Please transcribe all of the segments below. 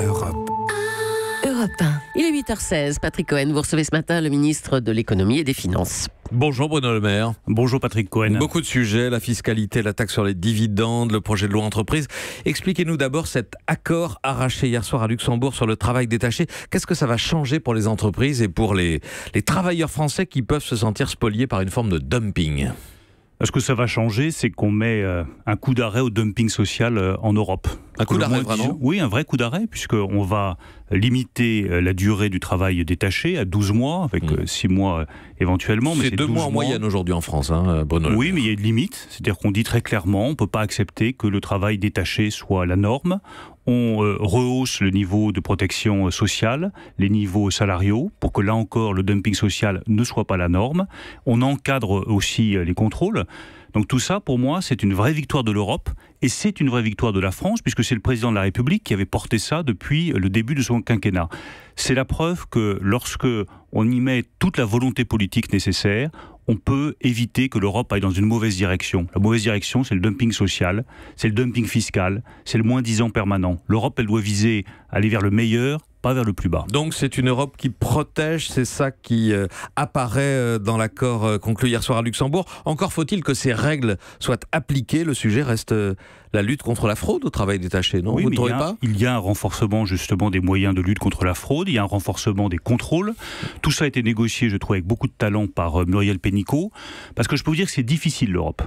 Europe. Europe 1. Il est 8h16. Patrick Cohen, vous recevez ce matin le ministre de l'économie et des finances. Bonjour Bruno Le Maire. Bonjour Patrick Cohen. Beaucoup de sujets, la fiscalité, la taxe sur les dividendes, le projet de loi entreprise. Expliquez-nous d'abord cet accord arraché hier soir à Luxembourg sur le travail détaché. Qu'est-ce que ça va changer pour les entreprises et pour les travailleurs français qui peuvent se sentir spoliés par une forme de dumping ? Ce que ça va changer, c'est qu'on met un coup d'arrêt au dumping social en Europe. Un coup d'arrêt, vraiment ? Oui, un vrai coup d'arrêt, puisqu'on va limiter la durée du travail détaché à 12 mois, avec 6 mois éventuellement. C'est 2 mois en moyenne aujourd'hui en France, Bruno. Oui, mais il y a une limite. C'est-à-dire qu'on dit très clairement, on ne peut pas accepter que le travail détaché soit la norme. On rehausse le niveau de protection sociale, les niveaux salariaux, pour que là encore le dumping social ne soit pas la norme. On encadre aussi les contrôles. Donc tout ça, pour moi, c'est une vraie victoire de l'Europe et c'est une vraie victoire de la France, puisque c'est le président de la République qui avait porté ça depuis le début de son quinquennat. C'est la preuve que lorsque on y met toute la volonté politique nécessaire, on peut éviter que l'Europe aille dans une mauvaise direction. La mauvaise direction, c'est le dumping social, c'est le dumping fiscal, c'est le moins-disant permanent. L'Europe, elle doit viser à aller vers le meilleur, pas vers le plus bas. Donc c'est une Europe qui protège, c'est ça qui apparaît dans l'accord conclu hier soir à Luxembourg. Encore faut-il que ces règles soient appliquées. Le sujet reste la lutte contre la fraude au travail détaché, non ? Oui, vous ne trouvez pas ? Il y a un renforcement justement des moyens de lutte contre la fraude, il y a un renforcement des contrôles. Tout ça a été négocié, je trouve, avec beaucoup de talent par Muriel Pénicaud, parce que je peux vous dire que c'est difficile l'Europe.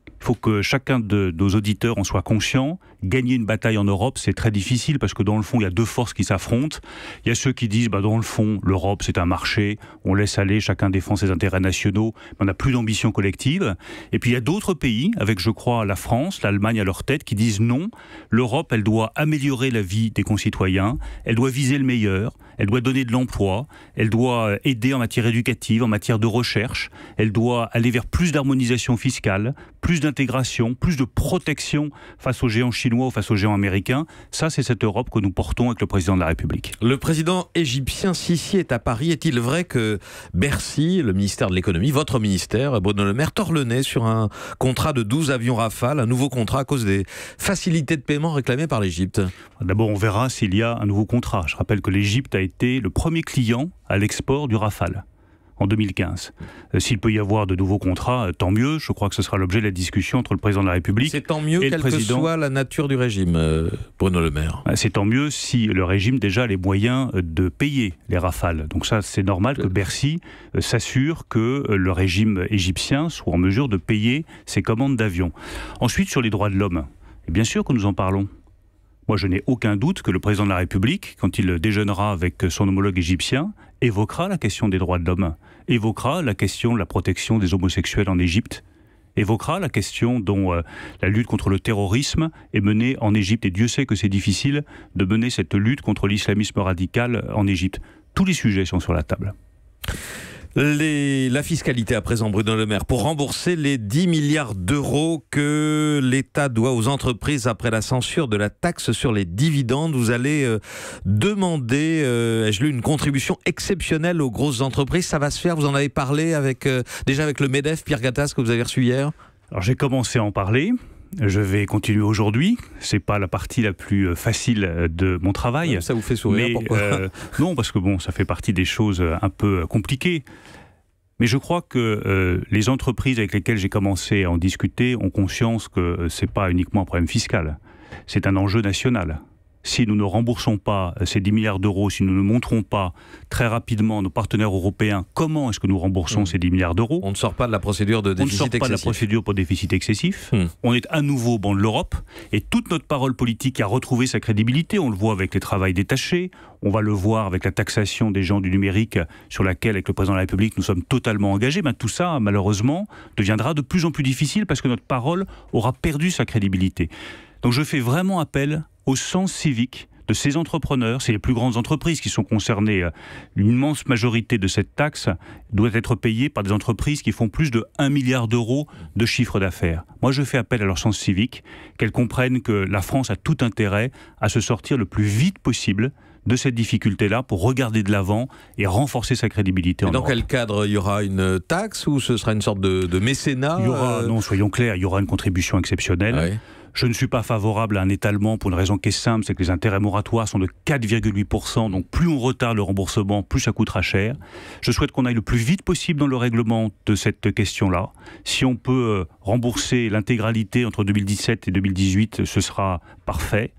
Il faut que chacun de nos auditeurs en soit conscient. Gagner une bataille en Europe, c'est très difficile parce que dans le fond, il y a deux forces qui s'affrontent. Il y a ceux qui disent, dans le fond, l'Europe, c'est un marché, on laisse aller, chacun défend ses intérêts nationaux, mais on n'a plus d'ambition collective. Et puis il y a d'autres pays, avec je crois la France, l'Allemagne à leur tête, qui disent non, l'Europe, elle doit améliorer la vie des concitoyens, elle doit viser le meilleur, elle doit donner de l'emploi, elle doit aider en matière éducative, en matière de recherche, elle doit aller vers plus d'harmonisation fiscale, plus d'intégration, plus de protection face aux géants chinois ou face aux géants américains. Ça, c'est cette Europe que nous portons avec le président de la République. Le président égyptien Sisi est à Paris. Est-il vrai que Bercy, le ministère de l'économie, votre ministère, Bruno Le Maire, tord le nez sur un contrat de 12 avions Rafale, un nouveau contrat à cause des facilités de paiement réclamées par l'Égypte ? D'abord, on verra s'il y a un nouveau contrat. Je rappelle que l'Égypte a été le premier client à l'export du Rafale en 2015. S'il peut y avoir de nouveaux contrats, tant mieux. Je crois que ce sera l'objet de la discussion entre le président de la République et le président. C'est tant mieux, quelle que soit la nature du régime, Bruno Le Maire. C'est tant mieux si le régime déjà a les moyens de payer les Rafales. Donc ça, c'est normal que Bercy s'assure que le régime égyptien soit en mesure de payer ses commandes d'avions. Ensuite, sur les droits de l'homme, et bien sûr que nous en parlons. Moi, je n'ai aucun doute que le président de la République, quand il déjeunera avec son homologue égyptien, évoquera la question des droits de l'homme, évoquera la question de la protection des homosexuels en Égypte, évoquera la question dont la lutte contre le terrorisme est menée en Égypte. Et Dieu sait que c'est difficile de mener cette lutte contre l'islamisme radical en Égypte. Tous les sujets sont sur la table. La fiscalité à présent, Bruno Le Maire, pour rembourser les 10 milliards d'euros que l'État doit aux entreprises après la censure de la taxe sur les dividendes, vous allez demander, ai-je lu, une contribution exceptionnelle aux grosses entreprises. Ça va se faire, vous en avez parlé déjà avec le MEDEF, Pierre Gattaz, que vous avez reçu hier ? Alors j'ai commencé à en parler. Je vais continuer aujourd'hui. C'est pas la partie la plus facile de mon travail. Ça vous fait sourire, mais, pourquoi non, parce que ça fait partie des choses un peu compliquées. Mais je crois que les entreprises avec lesquelles j'ai commencé à en discuter ont conscience que c'est pas uniquement un problème fiscal. C'est un enjeu national. Si nous ne remboursons pas ces 10 milliards d'euros, si nous ne montrons pas très rapidement à nos partenaires européens comment est-ce que nous remboursons ces 10 milliards d'euros... On ne sort pas de la procédure de déficit excessif. On ne sort pas de la procédure pour déficit excessif. On est à nouveau au banc de l'Europe. Et toute notre parole politique a retrouvé sa crédibilité. On le voit avec les travails détachés. On va le voir avec la taxation des géants du numérique sur laquelle, avec le président de la République, nous sommes totalement engagés. Tout ça, malheureusement, deviendra de plus en plus difficile parce que notre parole aura perdu sa crédibilité. Donc je fais vraiment appel au sens civique de ces entrepreneurs. C'est les plus grandes entreprises qui sont concernées. L'immense majorité de cette taxe doit être payée par des entreprises qui font plus de 1 milliard d'euros de chiffre d'affaires. Moi, je fais appel à leur sens civique, qu'elles comprennent que la France a tout intérêt à se sortir le plus vite possible de cette difficulté-là pour regarder de l'avant et renforcer sa crédibilité en Dans Europe. quel cadre? Il y aura une taxe ou ce sera une sorte de mécénat? Il y aura, non, soyons clairs, il y aura une contribution exceptionnelle. Ouais. Je ne suis pas favorable à un étalement pour une raison qui est simple, c'est que les intérêts moratoires sont de 4,8%, donc plus on retarde le remboursement, plus ça coûtera cher. Je souhaite qu'on aille le plus vite possible dans le règlement de cette question-là. Si on peut rembourser l'intégralité entre 2017 et 2018, ce sera parfait.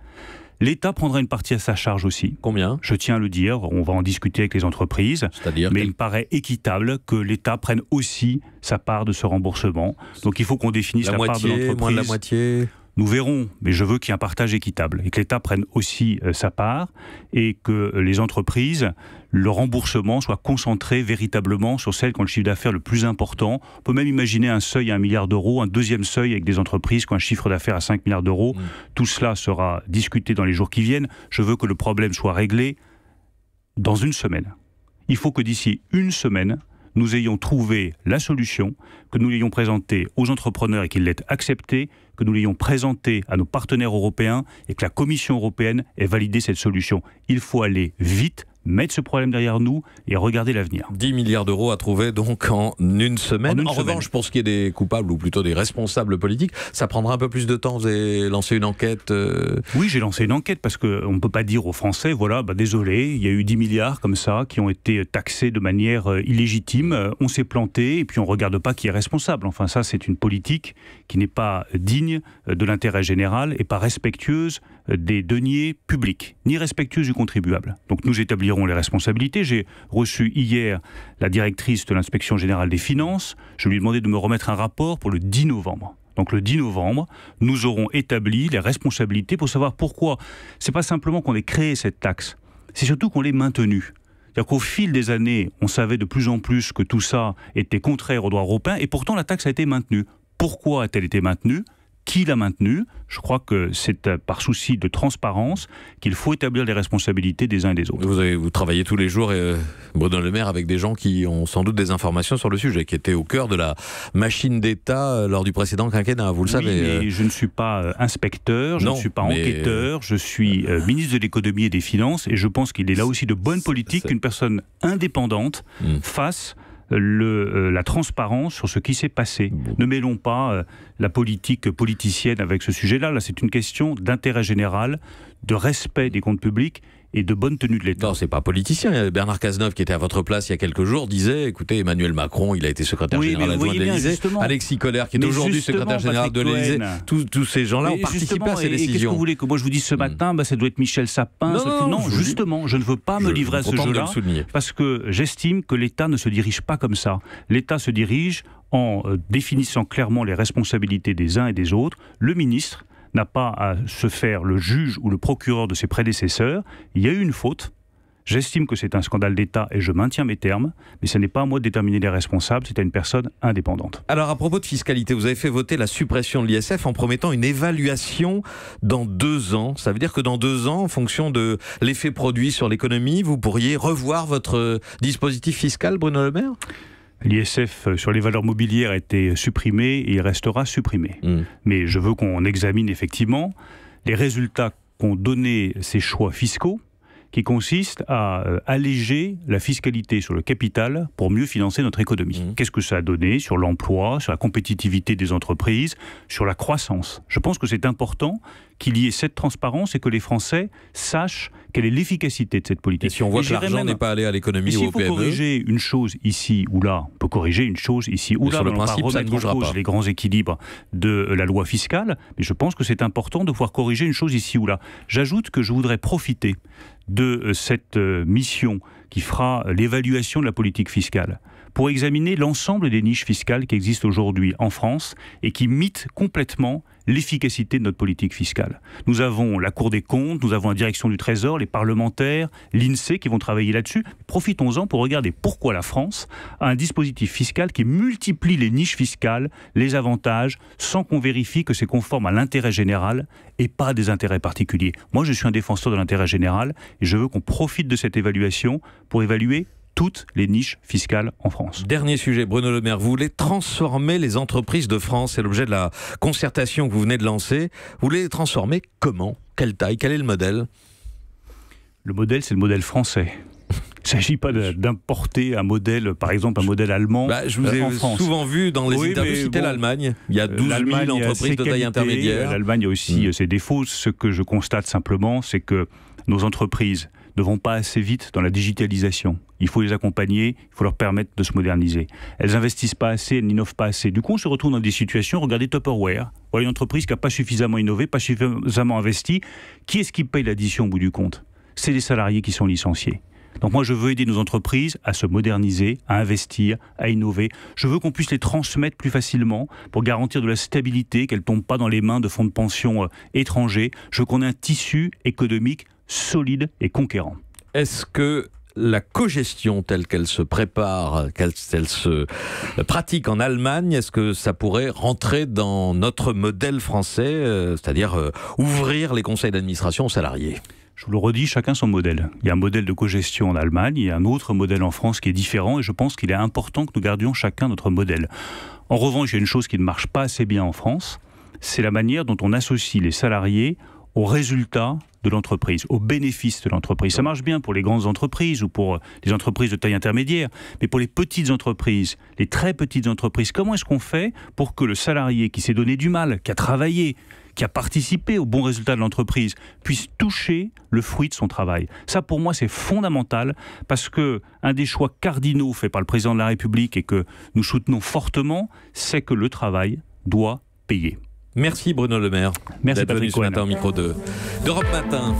L'État prendra une partie à sa charge aussi. Combien? Je tiens à le dire, on va en discuter avec les entreprises. C'est-à-dire mais il me paraît équitable que l'État prenne aussi sa part de ce remboursement. Donc il faut qu'on définisse la part de l'entreprise. Moins de la moitié? Nous verrons, mais je veux qu'il y ait un partage équitable et que l'État prenne aussi sa part et que les entreprises, le remboursement soit concentré véritablement sur celles qui ont le chiffre d'affaires le plus important. On peut même imaginer un seuil à 1 milliard d'euros, un deuxième seuil avec des entreprises qui ont un chiffre d'affaires à 5 milliards d'euros. Tout cela sera discuté dans les jours qui viennent. Je veux que le problème soit réglé dans une semaine. Il faut que d'ici une semaine, nous ayons trouvé la solution, que nous l'ayons présentée aux entrepreneurs et qu'ils l'aient acceptée, que nous l'ayons présentée à nos partenaires européens et que la Commission européenne ait validé cette solution. Il faut aller vite, mettre ce problème derrière nous et regarder l'avenir. 10 milliards d'euros à trouver donc en une semaine. En revanche, pour ce qui est des coupables ou plutôt des responsables politiques, ça prendra un peu plus de temps. Vous avez lancé une enquête Oui, j'ai lancé une enquête parce qu'on ne peut pas dire aux Français, voilà, désolé, il y a eu 10 milliards comme ça qui ont été taxés de manière illégitime, on s'est planté et puis on ne regarde pas qui est responsable. Enfin ça, c'est une politique qui n'est pas digne de l'intérêt général et pas respectueuse des deniers publics, ni respectueuse du contribuable. Donc nous établirons les responsabilités. J'ai reçu hier la directrice de l'inspection générale des finances. Je lui ai demandé de me remettre un rapport pour le 10 novembre. Donc le 10 novembre, nous aurons établi les responsabilités pour savoir pourquoi. C'est pas simplement qu'on ait créé cette taxe, c'est surtout qu'on l'ait maintenue. C'est-à-dire qu'au fil des années, on savait de plus en plus que tout ça était contraire au droit européen et pourtant la taxe a été maintenue. Pourquoi a-t-elle été maintenue ? Qui l'a maintenue ? Je crois que c'est par souci de transparence qu'il faut établir les responsabilités des uns et des autres. Vous travaillez tous les jours, Bruno Le Maire, avec des gens qui ont sans doute des informations sur le sujet, qui étaient au cœur de la machine d'État lors du précédent quinquennat, vous le savez. Mais je ne suis pas inspecteur, je ne suis pas enquêteur, je suis ministre de l'économie et des finances et je pense qu'il est là aussi de bonne politique qu'une personne indépendante fasse la transparence sur ce qui s'est passé. Bon. Ne mêlons pas la politique politicienne avec ce sujet-là. Là, c'est une question d'intérêt général, de respect des comptes publics et de bonne tenue de l'État. Non, c'est pas politicien. Bernard Cazeneuve, qui était à votre place il y a quelques jours, disait, écoutez, Emmanuel Macron, il a été secrétaire général adjoint de l'Élysée. Alexis Kohler, qui est aujourd'hui secrétaire général de l'Élysée. Tous ces gens-là ont participé à ces décisions. Qu'est-ce que vous voulez que moi je vous dise ce matin? Ça doit être Michel Sapin. Non, justement, je ne veux pas me livrer à ce jeu-là parce que j'estime que l'État ne se dirige pas comme ça. L'État se dirige en définissant clairement les responsabilités des uns et des autres. Le ministre n'a pas à se faire le juge ou le procureur de ses prédécesseurs. Il y a eu une faute. J'estime que c'est un scandale d'État et je maintiens mes termes, mais ce n'est pas à moi de déterminer les responsables, c'est à une personne indépendante. Alors à propos de fiscalité, vous avez fait voter la suppression de l'ISF en promettant une évaluation dans 2 ans. Ça veut dire que dans 2 ans, en fonction de l'effet produit sur l'économie, vous pourriez revoir votre dispositif fiscal, Bruno Le Maire ? L'ISF sur les valeurs mobilières a été supprimé et il restera supprimé. Mais je veux qu'on examine effectivement les résultats qu'ont donné ces choix fiscaux qui consistent à alléger la fiscalité sur le capital pour mieux financer notre économie. Qu'est-ce que ça a donné sur l'emploi, sur la compétitivité des entreprises, sur la croissance ? Je pense que c'est important qu'il y ait cette transparence et que les Français sachent quelle est l'efficacité de cette politique. Et si on voit que l'argent n'est pas allé à l'économie ou au PME... S'il faut corriger une chose ici ou là, on peut corriger une chose ici ou là. Sur le principe, ça ne bougera pas. Les grands équilibres de la loi fiscale, mais je pense que c'est important de pouvoir corriger une chose ici ou là. J'ajoute que je voudrais profiter de cette mission qui fera l'évaluation de la politique fiscale pour examiner l'ensemble des niches fiscales qui existent aujourd'hui en France et qui mitent complètement l'efficacité de notre politique fiscale. Nous avons la Cour des comptes, nous avons la Direction du Trésor, les parlementaires, l'INSEE qui vont travailler là-dessus. Profitons-en pour regarder pourquoi la France a un dispositif fiscal qui multiplie les niches fiscales, les avantages, sans qu'on vérifie que c'est conforme à l'intérêt général et pas à des intérêts particuliers. Moi, je suis un défenseur de l'intérêt général et je veux qu'on profite de cette évaluation pour évaluer toutes les niches fiscales en France. Dernier sujet, Bruno Le Maire, vous voulez transformer les entreprises de France, c'est l'objet de la concertation que vous venez de lancer. Vous voulez les transformer comment ? Quelle taille ? Quel est le modèle ? Le modèle, c'est le modèle français. Il ne s'agit pas d'importer un modèle, par exemple un modèle allemand je vous ai en France. souvent vu dans les interviews citer l'Allemagne. Il y a 12 000 entreprises de taille intermédiaire. L'Allemagne a aussi ses défauts. Ce que je constate simplement, c'est que nos entreprises ne vont pas assez vite dans la digitalisation. Il faut les accompagner, il faut leur permettre de se moderniser. Elles n'investissent pas assez, elles n'innovent pas assez. Du coup, on se retrouve dans des situations, regardez Tupperware, voilà une entreprise qui n'a pas suffisamment innové, pas suffisamment investi. Qui est-ce qui paye l'addition au bout du compte? C'est les salariés qui sont licenciés. Donc moi, je veux aider nos entreprises à se moderniser, à investir, à innover. Je veux qu'on puisse les transmettre plus facilement pour garantir de la stabilité, qu'elles ne tombent pas dans les mains de fonds de pension étrangers. Je veux qu'on ait un tissu économique solide et conquérant. Est-ce que la cogestion telle qu'elle se prépare, qu'elle se pratique en Allemagne, est-ce que ça pourrait rentrer dans notre modèle français, c'est-à-dire ouvrir les conseils d'administration aux salariés ? Je vous le redis, chacun son modèle. Il y a un modèle de cogestion en Allemagne, il y a un autre modèle en France qui est différent et je pense qu'il est important que nous gardions chacun notre modèle. En revanche, il y a une chose qui ne marche pas assez bien en France, c'est la manière dont on associe les salariés aux résultats de l'entreprise, aux bénéfices de l'entreprise. Ça marche bien pour les grandes entreprises ou pour les entreprises de taille intermédiaire, mais pour les petites entreprises, les très petites entreprises, comment est-ce qu'on fait pour que le salarié qui s'est donné du mal, qui a travaillé, qui a participé au bon résultat de l'entreprise, puisse toucher le fruit de son travail? Ça, pour moi, c'est fondamental parce que un des choix cardinaux faits par le président de la République et que nous soutenons fortement, c'est que le travail doit payer. Merci Bruno Le Maire. Merci d'être venu Patrick ce matin Cohen. au micro d'Europe Matin.